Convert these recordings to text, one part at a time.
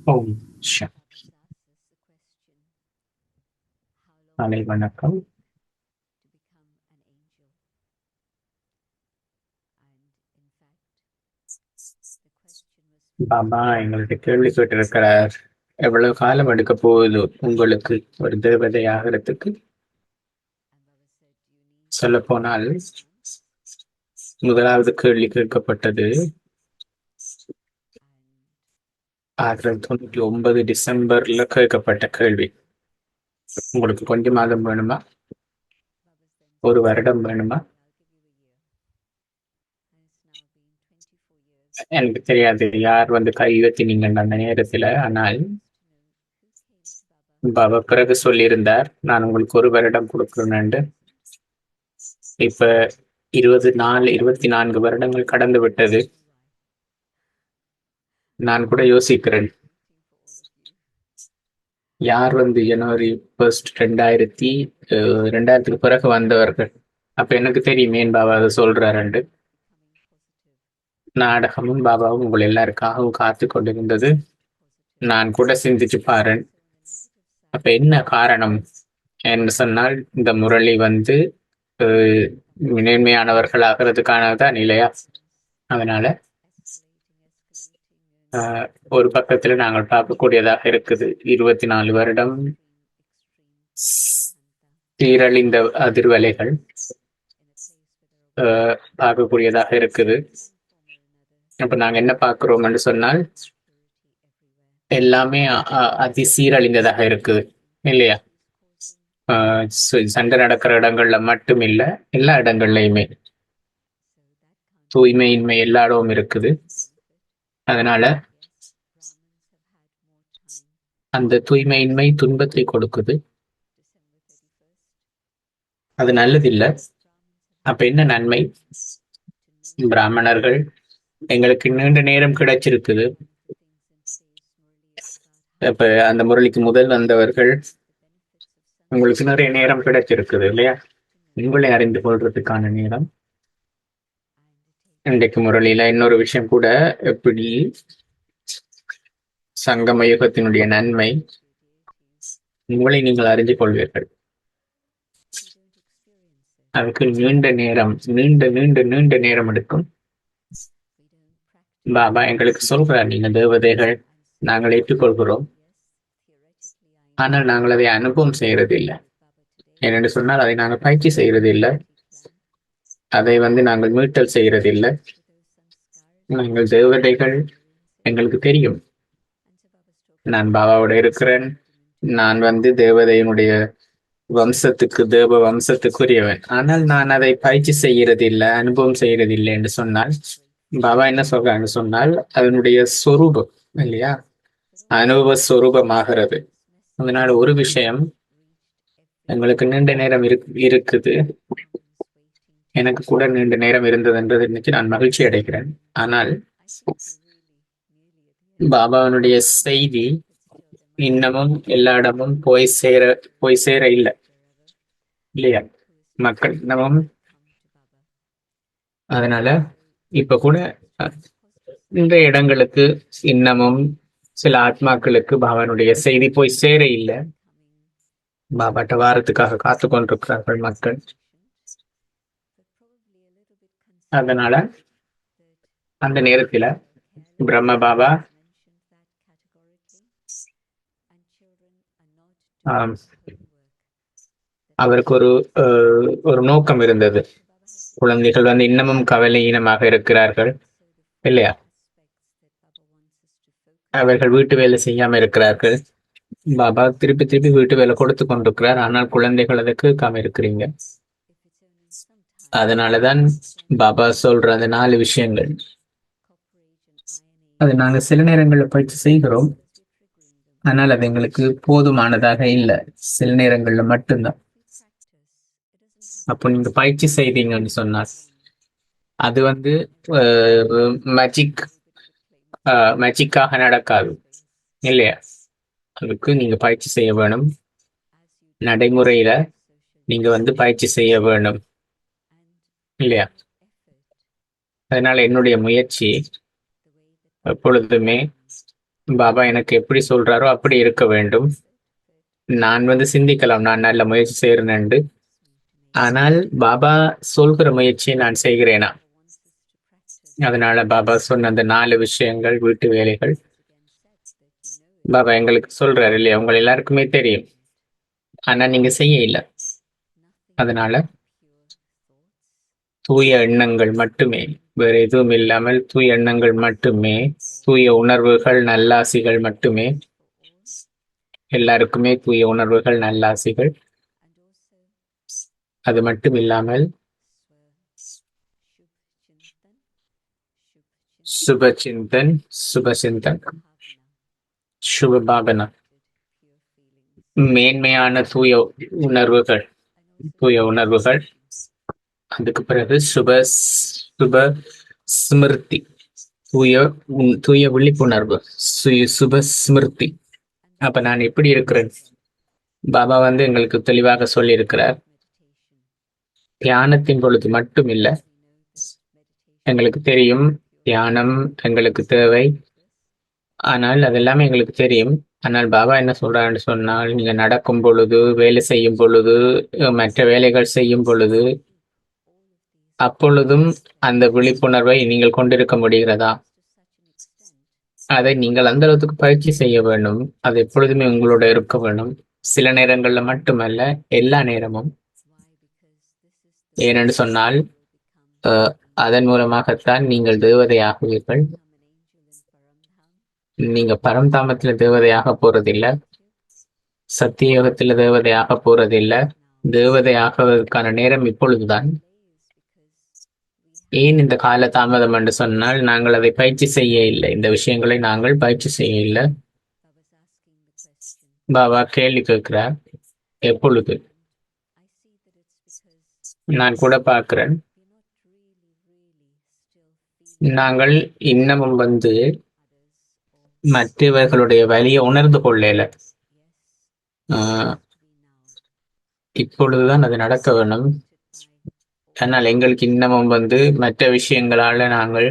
ஓம் சாந்தி. காலை வணக்கம். பாபா எங்களுக்கு கேள்வி கேட்டிருக்கிறார், எவ்வளவு காலம் எடுக்க போகுது உங்களுக்கு ஒரு தேவதை ஆகிறதுக்கு? சொல்ல போனால் முதலாவது கேள்வி கேட்கப்பட்டது 1999 டிசம்பர்ல கேட்கப்பட்ட கேள்வி. உங்களுக்கு கொஞ்ச மாதம் வேணுமா, ஒரு வருடம் வேணுமா? எனக்கு தெரியாது யார் கை உயர்த்தினீங்க அந்த நேரத்துல. ஆனால் பாபா பிறகு சொல்லியிருந்தார், நான் உங்களுக்கு ஒரு வருடம் கொடுக்கிறேன்னு. இப்ப 24 வருடங்கள் கடந்து விட்டது. நான் கூட யோசிக்கிறேன், யார் ஜனவரி 1 2000 பிறகு வந்தவர்கள். அப்ப எனக்கு தெரியும் ஏன் பாபா அதை சொல்றாருண்டு. நாடகமும் பாபாவும் உங்கள் எல்லாருக்காகவும் காத்து கொண்டிருந்தது. நான் கூட சிந்திச்சு பாருன், அப்ப என்ன காரணம் என்று சொன்னால், இந்த முரளி நேர்மையானவர்கள் ஆகிறதுக்கானதான் இல்லையா? அதனால ஒரு பக்கத்துல நாங்கள் பார்க்கக்கூடியதாக இருக்குது, 24 வருடம் சீரழிந்த அதிர்வலைகள் பார்க்கக்கூடியதாக இருக்குது. அப்ப நாங்க என்ன பார்க்கிறோம்னு சொன்னால், எல்லாமே அதி சீரழிந்ததாக இருக்குது இல்லையா? சண்டை நடக்கிற இடங்கள்ல மட்டும் இல்ல, எல்லா இடங்கள்லயுமே தூய்மையின்மை எல்லா இடமும் இருக்குது. அதனால அந்த தூய்மையின்மை துன்பத்தை கொடுக்குது, அது நல்லதில்லை. அப்ப என்ன நன்மை? பிராமணர்கள் எங்களுக்கு நீண்ட நேரம் கிடைச்சிருக்குது. இப்ப அந்த முரளிக்கு முதல் வந்தவர்கள் உங்களுக்கு நிறைய நேரம் கிடைச்சிருக்குது இல்லையா? உங்களை அறிந்து கொள்றதுக்கான நேரம். இன்றைக்கு முரளியில இன்னொரு விஷயம் கூட, எப்படி சங்கம யுகத்தினுடைய நன்மை உங்களை நீங்கள் அறிந்து கொள்வீர்கள். அதுக்கு நீண்ட நேரம், நீண்ட நீண்ட நீண்ட நேரம் எடுக்கும். பாபா எங்களுக்கு சொல்றார், நீங்க தேவதைகள், நாங்கள் ஏற்றுக்கொள்கிறோம், ஆனால் நாங்கள் அதை அனுபவம் செய்யறது இல்லை. ஏனென்று சொன்னால், அதை நாங்கள் பயிற்சி செய்யறது இல்லை, அதை நாங்கள் மீட்டல் செய்யறது இல்லை. நாங்கள் தேவதைகள், எங்களுக்கு தெரியும் நான் பாபாவோட இருக்கிறேன், நான் தேவதையினுடைய வம்சத்துக்கு, தேவ வம்சத்துக்குரியவன். ஆனால் நான் அதை பயிற்சி செய்யறது இல்லை, அனுபவம் செய்யறது இல்லை என்று சொன்னால், பாபா என்ன சொல்றான்னு சொன்னால், அதனுடைய சொரூபம் இல்லையா, அனுபவ சொரூபமாகிறது. அதனால ஒரு விஷயம், எங்களுக்கு நீண்ட நேரம் இருக்குது, எனக்கு கூட நீண்ட நேரம் இருந்ததுன்றது இன்னைக்கு நான் மகிழ்ச்சி அடைகிறேன். ஆனால் பாபாவனுடைய செய்தி இன்னமும் எல்லா இடமும் போய் சேர இல்லை இல்லையா? மக்கள் இன்னமும். அதனால இப்ப கூட இந்த இடங்களுக்கு இன்னமும் சில ஆத்மாக்களுக்கு பாபானுடைய செய்தி போய் சேர இல்லை. பாபாட்ட வாரத்துக்காக காத்து கொண்டிருக்கிறார்கள் மக்கள். அதனால அந்த நேரத்துல பிரம்ம பாபா அவருக்கு ஒரு நோக்கம் இருந்தது. குழந்தைகள் இன்னமும் கவலையீனமாக இருக்கிறார்கள் இல்லையா? அவர்கள் வீட்டு வேலை செய்யாம இருக்கிறார்கள். பாபா திருப்பி திருப்பி வீட்டு வேலை கொடுத்து கொண்டிருக்கிறார், ஆனால் குழந்தைகள் அதை கேட்காம இருக்கிறீங்க. அதனாலதான் பாபா சொல்ற அந்த 4 விஷயங்கள், அது நாங்க சில நேரங்கள்ல பயிற்சி செய்கிறோம், ஆனால் அது எங்களுக்கு போதுமானதாக இல்லை, சில நேரங்கள்ல மட்டும்தான். அப்போ நீங்க பயிற்சி செய்தீங்கன்னு சொன்னால், அது மேஜிக்காக நடக்காது இல்லையா? அதுக்கு நீங்க பயிற்சி செய்ய வேணும், நடைமுறையில நீங்க பயிற்சி செய்ய வேணும் இல்லையா? அதனால என்னுடைய முயற்சி எப்பொழுதுமே பாபா எனக்கு எப்படி சொல்றாரோ அப்படி இருக்க வேண்டும். நான் சிந்திக்கலாம், நான் நல்ல முயற்சி செய்யறேன்னு. ஆனால் பாபா சொல்கிற முயற்சியை நான் செய்கிறேனா? அதனால பாபா சொன்ன அந்த 4 விஷயங்கள், வீட்டு வேலைகள், பாபா எங்களுக்கு சொல்றாரு இல்லையா, உங்க எல்லாருக்குமே தெரியும். ஆனா நீங்க செய்ய இல்லை. அதனால தூய எண்ணங்கள் மட்டுமே, வேற எதுவும் இல்லாமல் தூய எண்ணங்கள் மட்டுமே, தூய உணர்வுகள், நல்லாசிகள் மட்டுமே. எல்லாருக்குமே தூய உணர்வுகள், நல்லாசிகள். அது மட்டும் இல்லாமல் சுபசிந்தன், சுபசிந்தன், சுப பாவனா, மேன்மையான தூய உணர்வுகள், தூய உணர்வுகள். அதுக்கு பிறகு சுப சுப ஸ்மிருதி, தூய தூய விழிப்புணர்வு, சுப ஸ்மிருதி. அப்ப நான் எப்படி இருக்கிறேன்? பாபா எங்களுக்கு தெளிவாக சொல்லி இருக்கிறார், தியானத்தின் பொழுது மட்டும் இல்லை. எங்களுக்கு தெரியும் தியானம் எங்களுக்கு தேவை, ஆனால் அதெல்லாமே எங்களுக்கு தெரியும். ஆனால் பாபா என்ன சொல்றாருன்னு சொன்னால், நீங்க நடக்கும் பொழுது, வேலை செய்யும் பொழுது, மற்ற வேலைகள் செய்யும் பொழுது, அப்பொழுதும் அந்த விழிப்புணர்வை நீங்கள் கொண்டிருக்க முடிகிறதா? அதை நீங்கள் அந்த அளவுக்கு பயிற்சி செய்ய வேண்டும். அது எப்பொழுதுமே உங்களோட இருக்க வேண்டும். சில நேரங்கள்ல மட்டுமல்ல, எல்லா நேரமும். ஏனென்று சொன்னால் அதன் மூலமாகத்தான் நீங்கள் தேவதையாகுவீர்கள். நீங்க பரம்தாமத்துல தேவதையாக போறதில்லை, சத்தியோகத்துல தேவதையாக போறதில்லை. தேவதையாகுவதற்கான நேரம் இப்பொழுதுதான். ஏன் இந்த கால தாமதம் என்று சொன்னால், நாங்கள் அதை பயிற்சி செய்ய இல்லை. இந்த விஷயங்களை நாங்கள் பயிற்சி செய்ய இல்லை. பாபா கேள்வி கேட்கிறார், எப்பொழுது? நான் கூட பார்க்கிறேன், நாங்கள் இன்னமும் மற்றவர்களுடைய வலியை உணர்ந்து கொள்ளல. இப்பொழுதுதான் அது நடக்க வேணும். ஆனால் எங்களுக்கு இன்னமும் மற்ற விஷயங்களால நாங்கள்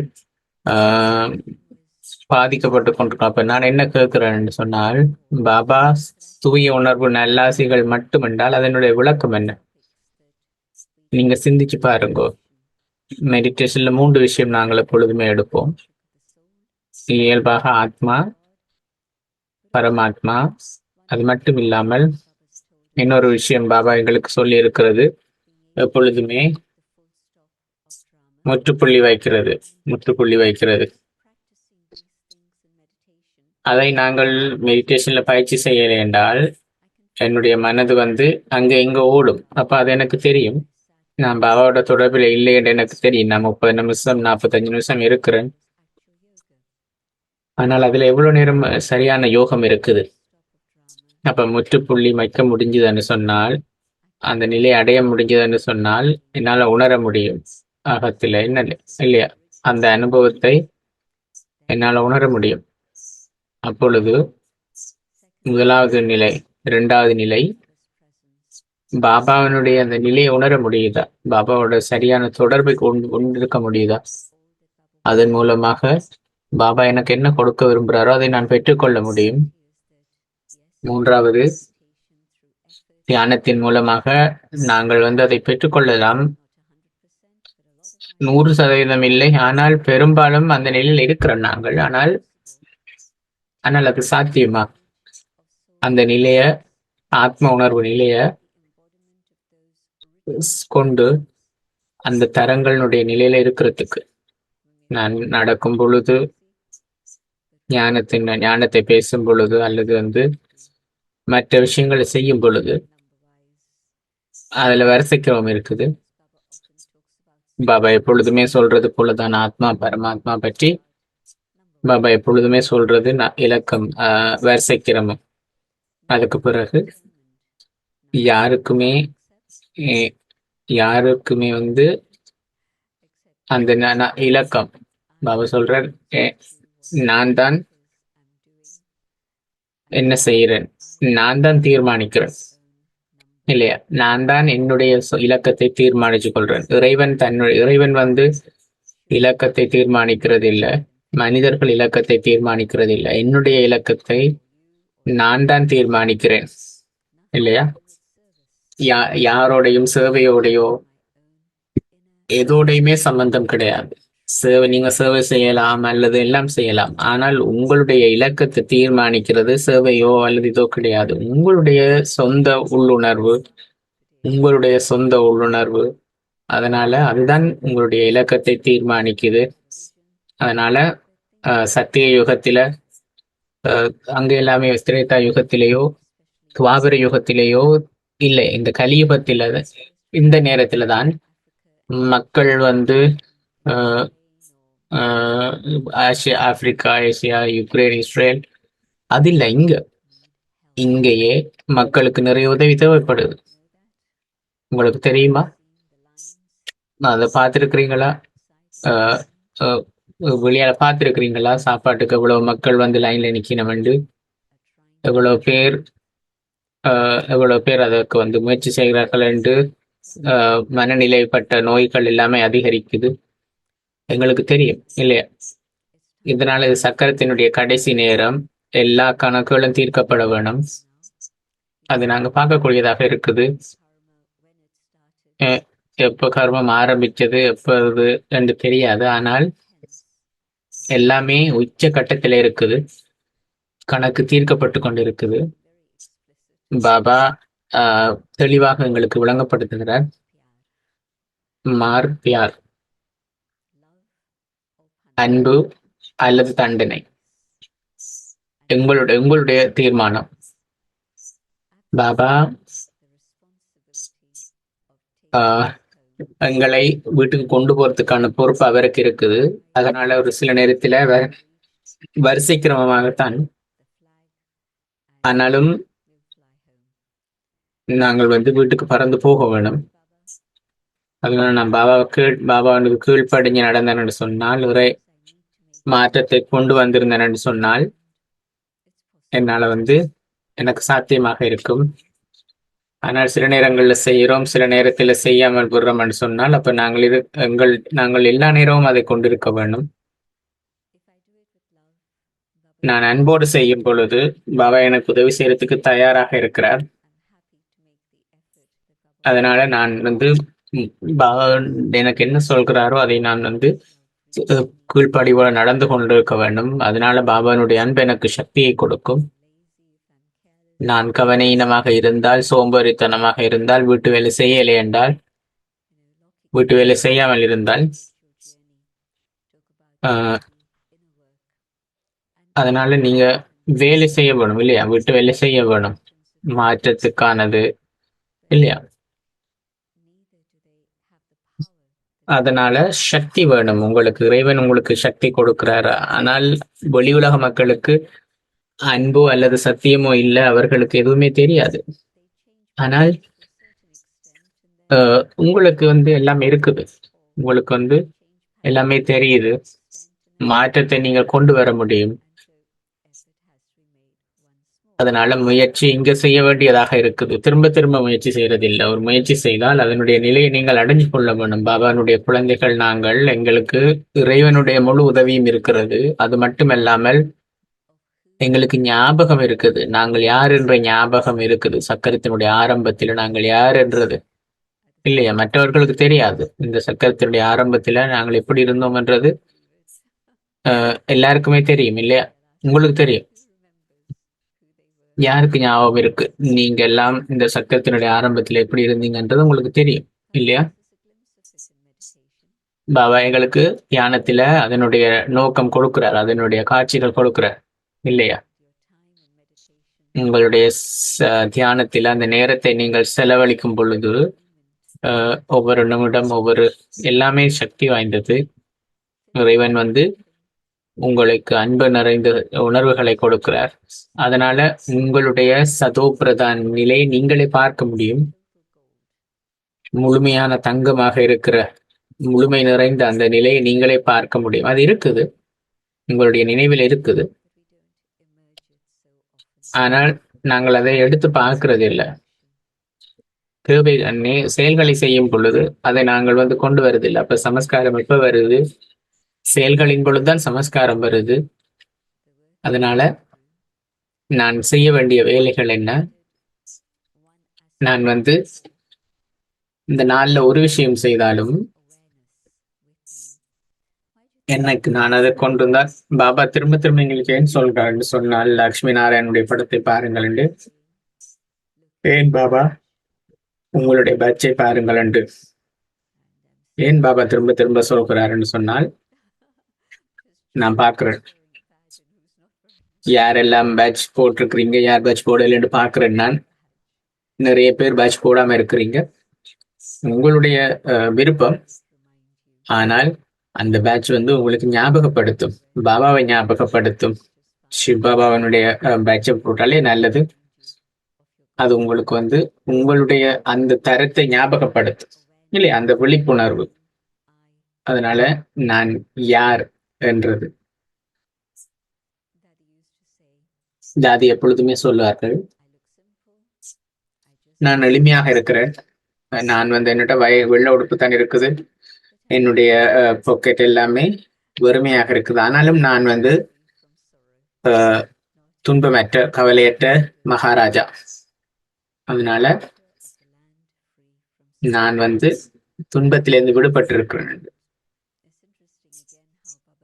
பாதிக்கப்பட்டு கொண்டிருக்கோம். அப்ப நான் என்ன கேட்கிறேன்னு சொன்னால், பாபா தூய உணர்வு நல்லாசிகள் மட்டும் என்றால் அதனுடைய விளக்கம் என்ன? நீங்க சிந்திச்சு பாருங்க. மெடிடேஷன்ல 3 விஷயம் நாங்கள் எப்பொழுதுமே எடுப்போம். இயல்பாக ஆத்மா, பரமாத்மா. அது மட்டும் இல்லாமல் இன்னொரு விஷயம் பாபா எங்களுக்கு சொல்லி இருக்கிறது, எப்பொழுதுமே முற்றுப்புள்ளி வைக்கிறது, முற்றுப்புள்ளி வைக்கிறது. அதை நாங்கள் மெடிடேஷன்ல பயிற்சி செய்யலை என்றால் என்னுடைய மனது அங்க இங்க ஓடும். அப்ப அது எனக்கு தெரியும், நான் பாபாவோட தொடர்பில் இல்லை என்று எனக்கு தெரியும். நான் 30 நிமிஷம் 45 நிமிஷம் இருக்கிறேன். ஆனால் அதுல எவ்வளவு நேரம் சரியான யோகம் இருக்குது? அப்ப முற்றுப்புள்ளி வைக்க முடிஞ்சதுன்னு சொன்னால், அந்த நிலை அடைய முடிஞ்சதுன்னு சொன்னால், என்னால உணர முடியும் அகத்துல என்ன இல்லையா, அந்த அனுபவத்தை என்னால உணர முடியும். அப்பொழுது முதலாவது நிலை, 2வது நிலை, பாபாவினுடைய அந்த நிலையை உணர முடியுதா? பாபாவோட சரியான தொடர்பை கொண்டிருக்க முடியுதா? அதன் மூலமாக பாபா எனக்கு என்ன கொடுக்க விரும்புகிறாரோ அதை நான் பெற்றுக்கொள்ள முடியும். 3வது, தியானத்தின் மூலமாக நாங்கள் அதை பெற்றுக்கொள்ளலாம். 100% இல்லை, ஆனால் பெரும்பாலும் அந்த நிலையில் இருக்கிறோம் நாங்கள். ஆனால் அது சாத்தியமா? அந்த நிலைய, ஆத்ம உணர்வு நிலைய கொண்டு அந்த தரங்களுடைய நிலையில இருக்கிறதுக்கு, நான் நடக்கும் பொழுது, ஞானத்தை பேசும் பொழுது, அல்லது மற்ற விஷயங்களை செய்யும் பொழுது, அதுல வரிசைக்கிரமம் இருக்குது. பாபா எப்பொழுதுமே சொல்றது போலதான் ஆத்மா பரமாத்மா பற்றி பாபா எப்பொழுதுமே சொல்றது இலக்கம், வரிசைக்கிரமம். அதுக்கு பிறகு யாருக்குமே அந்த இலக்கம், பாபா சொல்ற நான் தான் என்ன செய்யறேன், நான் தான் தீர்மானிக்கிறேன் இல்லையா, நான் தான் என்னுடைய இலக்கத்தை தீர்மானிச்சு கொள்றேன். இறைவன் இறைவன் இலக்கத்தை தீர்மானிக்கிறது இல்லை. மனிதர்கள் இலக்கத்தை தீர்மானிக்கிறது இல்லை. என்னுடைய இலக்கத்தை நான் தான் தீர்மானிக்கிறேன், இல்லையா? யாரோடையும் சேவையோடையோ எதோடையுமே சம்பந்தம் கிடையாது. நீங்க சேவை செய்யலாம் அல்லது எல்லாம் செய்யலாம், ஆனால் உங்களுடைய இலக்கத்தை தீர்மானிக்கிறது சேவையோ அல்லது இதோ கிடையாது. உங்களுடைய சொந்த உள்ளுணர்வு. அதனால அதுதான் உங்களுடைய இலக்கத்தை தீர்மானிக்குது. அதனால சத்திய யுகத்தில அங்க எல்லாமே திரேதா யுகத்திலேயோ துவாபர யுகத்திலேயோ இல்லை, இந்த கலியுகத்தில இந்த நேரத்துல தான் மக்கள் வந்து Asia, Africa, Asia, Ukraine, Israel அது இல்லை. இங்கேயே மக்களுக்கு நிறைய உதவி தேவைப்படுது. உங்களுக்கு தெரியுமா? அதை பார்த்துருக்கிறீங்களா? வெளியால பார்த்துருக்கிறீங்களா? சாப்பாட்டுக்கு எவ்வளவு மக்கள் வந்து லைன்ல நிக்கணும்ண்டு, எவ்வளவு பேர் எவ்வளவு பேர் அதற்கு வந்து முயற்சி செய்கிறார்கள் என்று. மனநிலைப்பட்ட நோய்கள் எல்லாமே அதிகரிக்குது, எங்களுக்கு தெரியும் இல்லையா? இதனால இது சக்கரத்தினுடைய கடைசி நேரம். எல்லா கணக்குகளும் தீர்க்கப்பட வேணும். அது நாங்க பார்க்கக்கூடியதாக இருக்குது. எப்போ கர்மம் ஆரம்பிச்சது எப்போது என்று தெரியாது, ஆனால் எல்லாமே உச்ச கட்டத்தில் இருக்குது. கணக்கு தீர்க்கப்பட்டு கொண்டிருக்குது. பாபா தெளிவாக எங்களுக்கு விளங்கப்படுத்துகிறார். மார் பியார், அன்பு அல்லது தண்டனை, உங்களுடைய தீர்மானம். பாபா எங்களை வீட்டுக்கு கொண்டு போறதுக்கான பொறுப்பு அவருக்கு இருக்குது. அதனால ஒரு சில நேரத்துல வரிசை கிரமமாகத்தான், ஆனாலும் நாங்கள் வந்து வீட்டுக்கு பறந்து போக வேணும். அதனால நான் பாபாவுக்கு கீழ்ப்படிஞ்சு நடந்தேன்னு சொன்னால், ஒரு மாற்றத்தை கொண்டு வந்திருந்தேன்னு சொன்னால் என்னால வந்து எனக்கு சாத்தியமாக இருக்கும். ஆனால் சில நேரங்கள்ல செய்கிறோம், சில நேரத்துல செய்யாமல் விடுறோம்னு சொன்னால், அப்ப நாங்கள் எல்லா நேரமும் அதை கொண்டிருக்க வேண்டும். நான் அன்போடு செய்யும் பொழுது பாபா எனக்கு உதவி செய்யறதுக்கு தயாராக இருக்கிறார். அதனால நான் வந்து பாபா எனக்கு என்ன சொல்கிறாரோ அதை நான் வந்து கீழ்ப்படிவோட நடந்து கொண்டிருக்க வேண்டும். அதனால பாபானுடைய அன்பு எனக்கு சக்தியை கொடுக்கும். நான் கவனீனமாக இருந்தால், சோம்பேறித்தனமாக இருந்தால், வீட்டு வேலை செய்யலை என்றால், வீட்டு வேலை செய்யாமல் இருந்தால், அதனால நீங்க வேலை செய்ய வேணும் இல்லையா? வீட்டு வேலை செய்ய வேணும், மாற்றத்துக்கானது இல்லையா? அதனால சக்தி வேணும் உங்களுக்கு. இறைவன் உங்களுக்கு சக்தி கொடுக்கிறாரு. ஆனால் வெளி உலக மக்களுக்கு அன்போ அல்லது சத்தியமோ இல்லை, அவர்களுக்கு எதுவுமே தெரியாது. ஆனால் உங்களுக்கு வந்து எல்லாமே இருக்குது, உங்களுக்கு வந்து எல்லாமே தெரியுது. மாற்றத்தை நீங்க கொண்டு வர முடியும். அதனால முயற்சி இங்க செய்ய வேண்டியதாக இருக்குது. திரும்ப திரும்ப முயற்சி செய்யறதில்லை. ஒரு முயற்சி செய்தால் அதனுடைய நிலையை நீங்கள் அடைஞ்சு கொள்ள வேண்டும். பாபானுடைய குழந்தைகள் நாங்கள். எங்களுக்கு இறைவனுடைய முழு உதவியும் இருக்கிறது. அது மட்டுமல்லாமல் எங்களுக்கு ஞாபகம் இருக்குது, நாங்கள் யார் என்ற ஞாபகம் இருக்குது. சக்கரத்தினுடைய ஆரம்பத்தில் நாங்கள் யார் என்றது இல்லையா? மற்றவர்களுக்கு தெரியாது. இந்த சக்கரத்தினுடைய ஆரம்பத்துல நாங்கள் எப்படி இருந்தோம் என்றது எல்லாருக்குமே தெரியும் இல்லையா? உங்களுக்கு தெரியும். யாருக்கு ஞாபகம் இருக்கு நீங்க எல்லாம் இந்த சக்கரத்தினுடைய ஆரம்பத்துல எப்படி இருந்தீங்கன்றது உங்களுக்கு தெரியும் இல்லையா? பாபா எங்களுக்கு தியானத்துல அதனுடைய நோக்கம் கொடுக்கிறார், அதனுடைய காட்சிகள் கொடுக்கிறார் இல்லையா? உங்களுடைய தியானத்தில் அந்த நேரத்தை நீங்கள் செலவழிக்கும் பொழுது ஒவ்வொரு நிமிடம் எல்லாமே சக்தி வாய்ந்தது. இறைவன் வந்து உங்களுக்கு அன்பு நிறைந்த உணர்வுகளை கொடுக்கிறார். அதனால உங்களுடைய சதோ பிரதான் நிலையை நீங்களே பார்க்க முடியும். முழுமையான தங்கமாக இருக்கிற முழுமை நிறைந்த அந்த நிலையை நீங்களே பார்க்க முடியும். அது இருக்குது, உங்களுடைய நினைவில் இருக்குது. ஆனால் நாங்கள் அதை எடுத்து பார்க்கறது இல்லை. தேவை செயல்களை செய்யும் பொழுது அதை நாங்கள் வந்து கொண்டு வருதில்லை. அப்ப சமஸ்காரம் எப்ப வருது? செயல்களின் பொழுதுதான் சமஸ்காரம் வருது. அதனால நான் செய்ய வேண்டிய வேலைகள் என்ன? நான் வந்து இந்த நாள்ல ஒரு விஷயம் செய்தாலும் எனக்கு நான் அதை கொண்டு வந்தால் பாபா திரும்ப திரும்ப எங்களுக்கு ஏன் சொல்றாருன்னு சொன்னால், லக்ஷ்மி நாராயணனுடைய படத்தை பாருங்கள் என்று. ஏன் பாபா உங்களுடைய பேட்சை பாருங்கள் என்று ஏன் பாபா திரும்ப திரும்ப சொல்கிறாருன்னு சொன்னால், நான் பார்க்கிறேன் யாரெல்லாம் பேட்ச் போட்டிருக்கிறீங்க, யார் பேட்ச் போடலன்னு பார்க்கிறேன். நான் நிறைய பேர் பேட்ச் போடாம இருக்கிறீங்க, உங்களுடைய விருப்பம். ஆனால் அந்த பேட்ச் வந்து உங்களுக்கு ஞாபகப்படுத்தும், பாபாவை ஞாபகப்படுத்தும். சிவ் பாபாவனுடைய பேட்சை போட்டாலே நல்லது. அது உங்களுக்கு வந்து உங்களுடைய அந்த தரத்தை ஞாபகப்படுத்தும் இல்லையா, அந்த விழிப்புணர்வு. அதனால நான் யார் என்றது தாதி எப்பொழுதுமே சொல்லுவார்கள், நான் எளிமையாக இருக்கிறேன். நான் வந்து என்னோட வெள்ள உடுப்பு தான் இருக்குது, என்னுடைய பாக்கெட் எல்லாமே வெறுமையாக இருக்குது. ஆனாலும் நான் வந்து துன்பமற்ற கவலையற்ற மகாராஜா. அதனால நான் வந்து துன்பத்திலிருந்து விடுபட்டிருக்கிறேன்.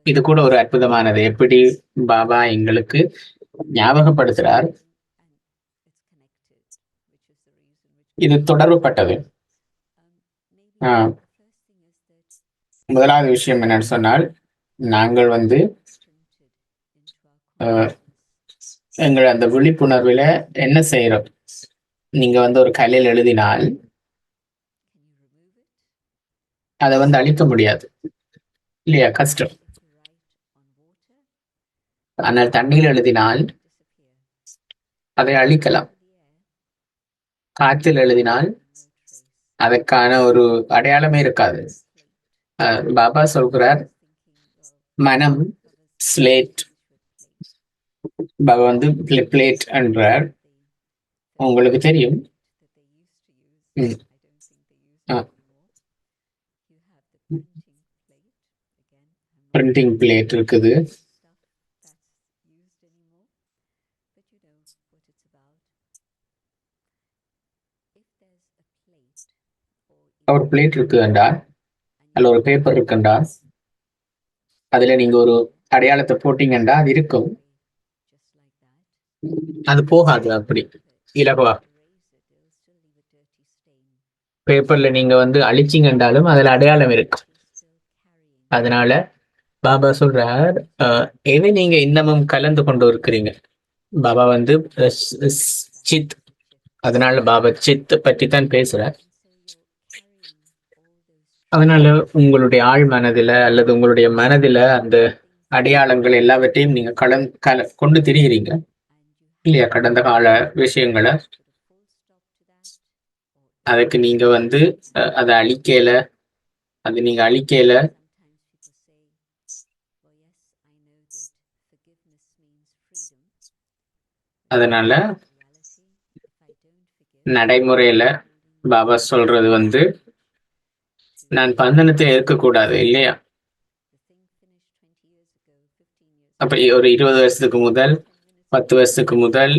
இது கூட ஒரு அற்புதமானது. எப்படி பாபா எங்களுக்கு ஞாபகப்படுத்துறார், இது தொடர்புப்பட்டது. முதலாவது விஷயம் என்னன்னு சொன்னால், நாங்கள் வந்து எங்கள் அந்த விழிப்புணர்வுல என்ன செய்யறோம். நீங்க வந்து ஒரு கல்லில் எழுதினால் அதை வந்து அழிக்க முடியாது இல்லையா, கஷ்டம். ஆனால் தண்ணீர் எழுதினால் அதை அழிக்கலாம். காற்றில் எழுதினால் அதற்கான ஒரு அடையாளமே இருக்காது. பாபா சொல்கிறார், மனம் ஸ்லேட். பாபா வந்து பிளேட் என்றார், உங்களுக்கு தெரியும். பிரிண்டிங் பிளேட் இருக்குது. ஒரு பிளேட் இருக்குண்டா, அல்ல ஒரு பேப்பர் இருக்குண்டா, அதுல நீங்க ஒரு அடையாளத்தை போட்டீங்கண்டா அது இருக்கும், அது போகாது அப்படி இலகுவா. பேப்பர்ல நீங்க வந்து அழிச்சிங்கண்டாலும் அதுல அடையாளம் இருக்கு. அதனால பாபா சொல்றார், எதை நீங்க இன்னமும் கலந்து கொண்டு இருக்கிறீங்க. பாபா வந்து சித், அதனால பாபா சித் பற்றி தான் பேசுறார். அதனால உங்களுடைய ஆழ் மனதில அல்லது உங்களுடைய மனதில அந்த அடையாளங்கள் எல்லாவற்றையும் நீங்க கொண்டு திரிகிறீங்க இல்லையா, கடந்த கால விஷயங்களை. அதுக்கு நீங்க வந்து அதை அழிக்கல, அது நீங்க அழிக்கல. அதனால நடைமுறையில பாபா சொல்றது வந்து, நான் பந்தனத்தை இருக்கக்கூடாது இல்லையா. அப்ப ஒரு 20 வருஷத்துக்கு முதல் 10 வருஷத்துக்கு முதல்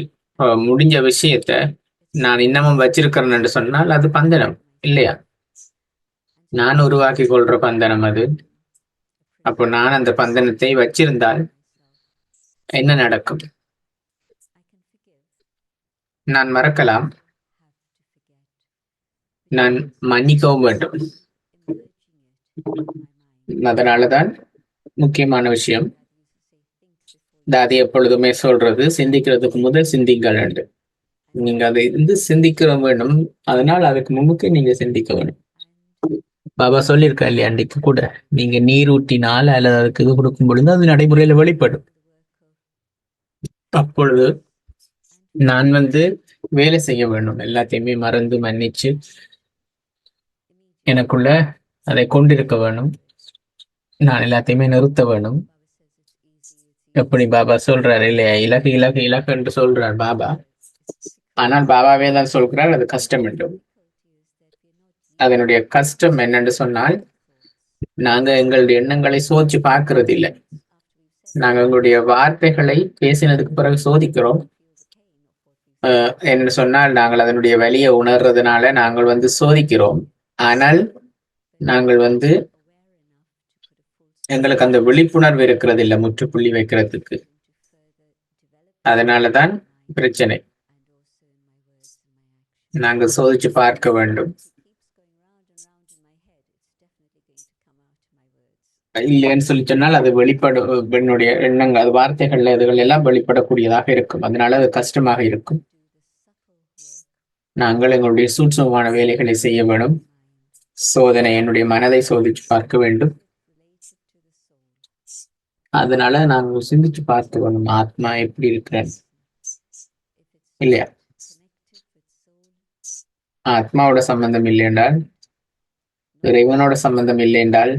முடிஞ்ச விஷயத்த நான் இன்னமும் வச்சிருக்கிறேன்னு சொன்னால் அது பந்தனம் இல்லையா, நான் உருவாக்கி கொள்ற பந்தனம் அது. அப்போ நான் அந்த பந்தனத்தை வச்சிருந்தால் என்ன நடக்கும்? நான் மறக்கலாம், நான் மன்னிக்கவும் வேண்டும். அதனாலதான் முக்கியமான விஷயம் தாதி எப்பொழுதுமே சொல்றது, சிந்திக்கிறதுக்கு முதல் சிந்திங்கள் என்று. நீங்க அதை சிந்திக்கிற வேணும், அதனால அதுக்கு முன்னுக்கு நீங்க சிந்திக்க வேணும். பாபா சொல்லியிருக்கா இல்லையா அன்றைக்கு கூட, நீங்க நீர் ஊற்றினால் அல்லது அதுக்கு இது கொடுக்கும் பொழுது அது நடைமுறையில வெளிப்படும். அப்பொழுது நான் வந்து வேலை செய்ய வேண்டும், எல்லாத்தையுமே மறந்து மன்னிச்சு எனக்குள்ள அதை கொண்டிருக்க வேணும், நான் எல்லாத்தையுமே நிறுத்த வேணும். எப்படி பாபா சொல்றாரு இல்லையா, இலகு இலகு இலகு என்று சொல்றார் பாபா. ஆனால் பாபாவே தான் சொல்கிறார் அது கஷ்டம் என்று. அதனுடைய கஷ்டம் என்னென்று சொன்னால், நாங்க எங்களுடைய எண்ணங்களை சோதிச்சு பார்க்கறது இல்லை. நாங்க எங்களுடைய வார்த்தைகளை பேசினதுக்கு பிறகு சோதிக்கிறோம். என்று சொன்னால் நாங்கள் அதனுடைய வலியை உணர்றதுனால நாங்கள் சோதிக்கிறோம். ஆனால் நாங்கள் எங்களுக்கு அந்த விழிப்புணர்வு இருக்கிறது இல்லை முற்றுப்புள்ளி வைக்கிறதுக்கு. அதனாலதான் பிரச்சனை. நாங்கள் சோதிச்சு பார்க்க வேண்டும். இல்லைன்னு சொல்லி சொன்னால் அது என்னுடைய எண்ணங்கள், அது வார்த்தைகள்ல இதுகள் எல்லாம் வெளிப்படக்கூடியதாக இருக்கும். அதனால அது கஷ்டமாக இருக்கும். நாங்கள் எங்களுடைய சூட்சமமான வேலைகளை செய்ய வேண்டும். சோதனை, என்னுடைய மனதை சோதிச்சு பார்க்க வேண்டும். அதனால நாங்கள் சிந்திச்சு பார்த்து வேணும், ஆத்மா எப்படி இருக்கிறேன் இல்லையா. ஆத்மாவோட சம்பந்தம் இல்லை என்றால், இறைவனோட சம்பந்தம் இல்லை என்றால்,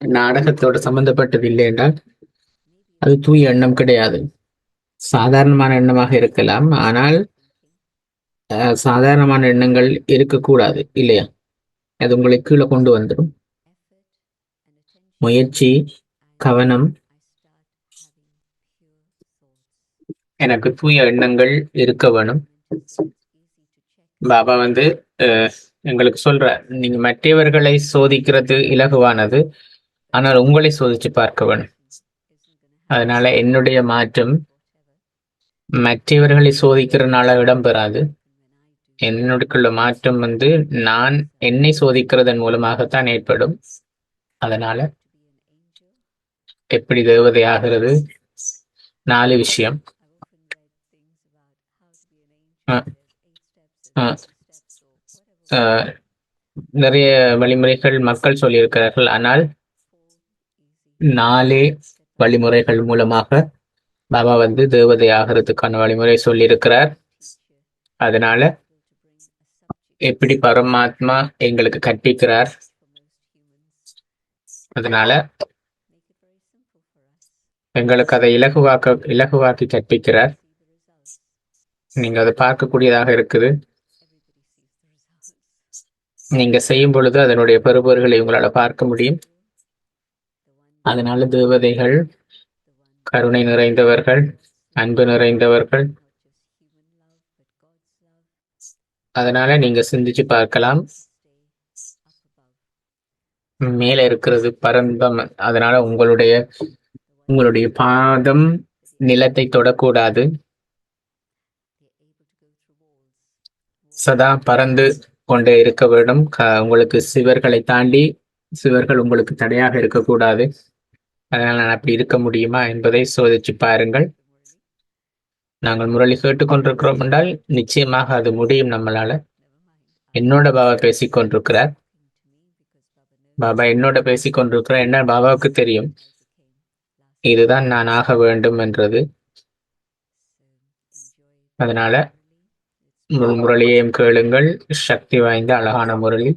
நாடகத்தோட சம்பந்தப்பட்டது இல்லை என்றால் அது தூய எண்ணம் கிடையாது. சாதாரணமான எண்ணமாக இருக்கலாம், ஆனால் சாதாரணமான எண்ணங்கள் இருக்கக்கூடாது இல்லையா. அது உங்களை கீழே கொண்டு வந்துடும். முயற்சி, கவனம், எனக்கு தூய எண்ணங்கள் இருக்க வேணும். பாபா எங்களுக்கு சொல்ற, நீங்க மற்றவர்களை சோதிக்கிறது இலகுவானது, ஆனால் உங்களை சோதிச்சு பார்க்க வேணும். அதனால என்னுடைய மாற்றம் மற்றவர்களை சோதிக்கிறதுனால இடம்பெறாது. என்னுடைய மாற்றம் நான் என்னை சோதிக்கிறதன் மூலமாகத்தான் ஏற்படும். அதனால எப்படி தேவதை ஆகிறது? 4 விஷயம். நிறைய வழிமுறைகள் மக்கள் சொல்லியிருக்கிறார்கள், ஆனால் 4 வழிமுறைகள் மூலமாக பாபா தேவதை ஆகிறதுக்கான வழிமுறை சொல்லியிருக்கிறார். அதனால எப்படி பரமாத்மா எங்களுக்கு கற்பிக்கிறார், அதனால எங்களுக்கு அதை இலகுவாக்கி கற்பிக்கிறார். நீங்க அதை பார்க்கக்கூடியதாக இருக்குது. நீங்க செய்யும் பொழுது அதனுடைய பெறுபொருள்களை உங்களால பார்க்க முடியும். அதனால தேவதைகள் கருணை நிறைந்தவர்கள், அன்பு நிறைந்தவர்கள். அதனால நீங்க சிந்திச்சு பார்க்கலாம், மேல இருக்கிறது பரந்தம். அதனால உங்களுடைய பாதம் நிலத்தை தொடக்கூடாது. சதா பறந்து கொண்டே இருக்க வேண்டும். உங்களுக்கு சிவர்களை தாண்டி சிவர்கள் உங்களுக்கு தடையாக இருக்கக்கூடாது. அதனால் நான் அப்படி இருக்க முடியுமா என்பதை சோதிச்சு பாருங்கள். நாங்கள் முரளி கேட்டுக்கொண்டிருக்கிறோம் என்றால் நிச்சயமாக அது முடியும் நம்மளால. என்னோட பாபா பேசிக்கொண்டிருக்கிறார். பாபா என்னோட பேசிக்கொண்டிருக்கிறார். என்ன பாபாவுக்கு தெரியும் இதுதான் நான் ஆக வேண்டும் என்றது. அதனால முரளியையும் கேளுங்கள். சக்தி வாய்ந்த அழகான முரளி.